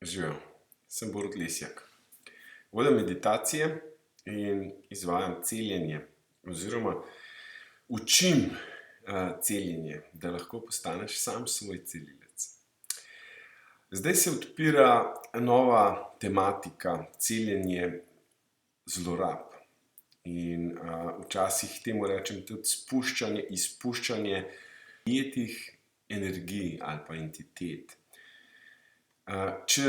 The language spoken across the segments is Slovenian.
Živijo, sem Borut Lesjak. Vodim meditacije in izvajam celjenje oziroma učim celjenje, da lahko postaneš sam svoj celilec. Zdaj se odpira nova tematika, celjenje zlorab. In včasih temu rečem tudi spuščanje, izpuščanje ujetih energij ali pa entitet. Če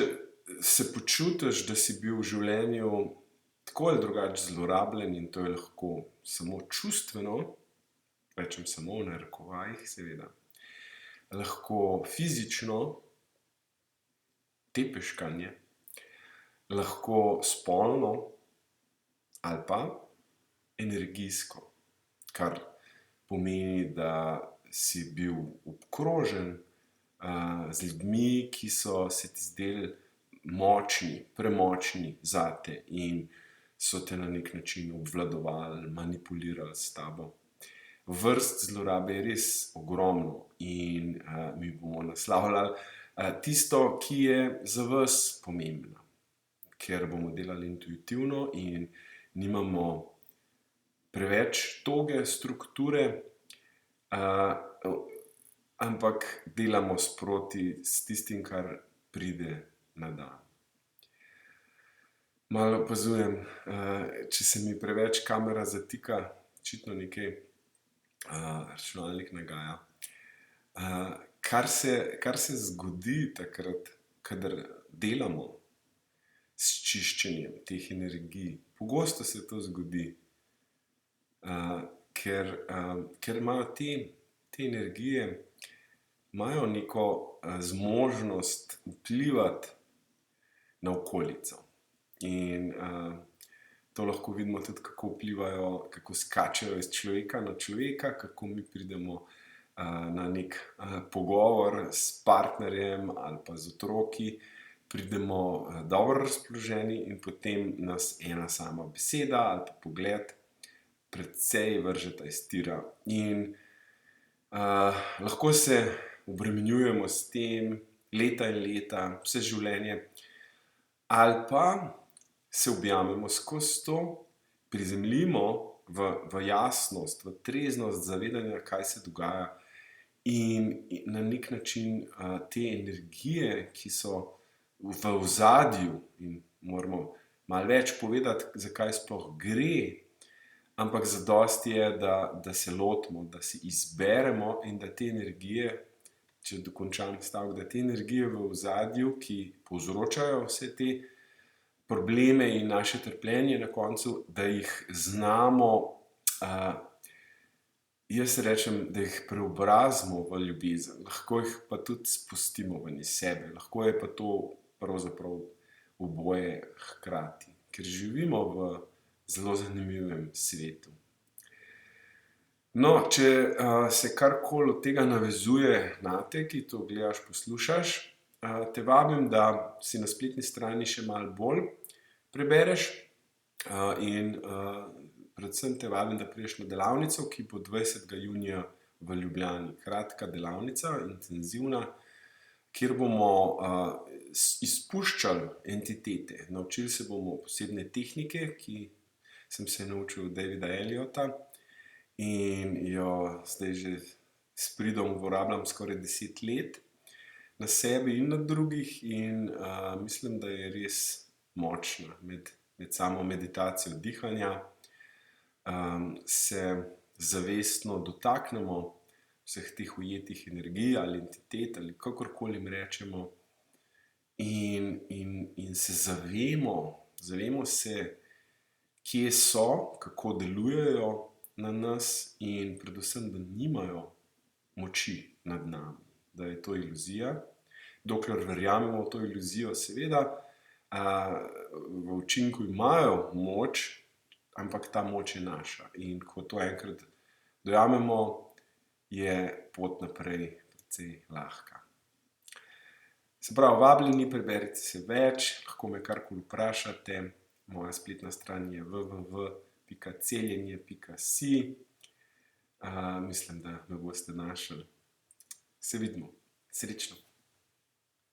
se počutiš, da si bil v življenju tako ali drugače zlorabljen, in to je lahko samo čustveno, rečem samo v narekovajih seveda, lahko fizično, tepeškanje, lahko spolno ali pa energijsko, kar pomeni, da si bil obkrožen z ljudmi, ki so se ti zdeli močni, premočni zate in so te na nek način obvladovali, manipulirali s tabo. Vrst zlorabe je res ogromno in mi bomo naslavljali tisto, ki je za vas pomembno, ker bomo delali intuitivno in nimamo preveč toge strukture, ampak delamo sproti s tistim, kar pride na dan. Malo opazujem, če se mi preveč kamera zatika, očitno nekaj računalnik nagaja. Kar se zgodi takrat, kadar delamo s čiščenjem teh energij, pogosto se to zgodi, ker imajo te energije imajo neko zmožnost vplivati na okolico. In to lahko vidimo tudi, kako vplivajo, kako skačejo iz človeka na človeka, kako mi pridemo na nek pogovor s partnerjem ali pa z otroki, pridemo dobro razpoloženi in potem nas ena sama beseda ali pa pogled precej vržeta iz tira. In lahko se obremenjujemo s tem leta in leta, vse življenje, ali pa se objamemo skozi to, prizemljimo v jasnost, v treznost zavedanja, kaj se dogaja, in na nek način te energije, ki so v ozadju, in moramo malo več povedati, zakaj sploh gre, ampak zadosti je, da se lotimo, da si izberemo in da te energije, če dokončam stavek, da te energije v ozadju, ki povzročajo vse te probleme in naše trpljenje na koncu, da jih znamo, jaz rečem, da jih preobrazimo v ljubezen, lahko jih pa tudi spustimo ven iz sebe, lahko je pa to pravzaprav oboje hkrati, ker živimo v zelo zanimivem svetu. No, če se karkoli od tega navezuje nate, ki to gledaš, poslušaš, te vabim, da si na spletni strani še malo bolj prebereš in predvsem te vabim, da prideš na delavnico, ki bo 20. junija v Ljubljani. Kratka delavnica, intenzivna, kjer bomo izpuščali entitete. Naučili se bomo posebne tehnike, ki sem se naučil od Davida Elliotta in jo zdaj že s pridom uporabljam skoraj 10 let na sebi in na drugih, in mislim, da je res močna. Med samo meditacijo dihanja se zavestno dotaknemo vseh teh ujetih energij ali entitet ali kakorkoli jim rečemo, in se zavemo se, kje so, kako delujejo na nas in predvsem, da nimajo moči nad nami, da je to iluzija. Dokler verjamemo v to iluzijo, seveda, v učinku imajo moč, ampak ta moč je naša. In ko to enkrat dojamemo, je pot naprej precej lahka. Se pravi, vabljeni, preberite se več, lahko me karkoli vprašate. Moja spletna stran je www.celjenje.si. Mislim, da me boste našli. Se vidimo. Srečno.